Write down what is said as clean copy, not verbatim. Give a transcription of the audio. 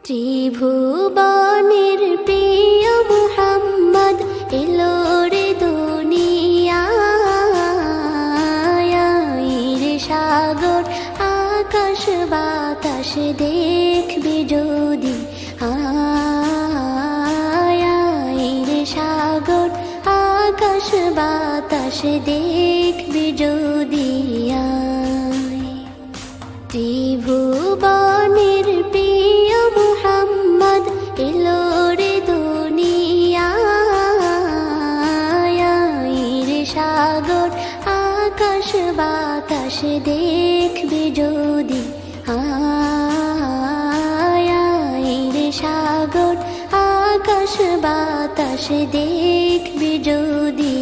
ত্রিভুবনের প্রিয় মুহাম্মদ এলো রে দুনিয়ায়, রে সাগর আকাশ বাতাস দেখবি যদি রে সাগর আকাশ বাতাস দেখবি যদি ত্রিভুবনের প্রিয় মুহাম্মদ এলো রে দুনিয়ায়, রে সাগর আকাশ বাতাস দেখবি যদি রে সাগর আকাশ বাতাস দেখবি যদি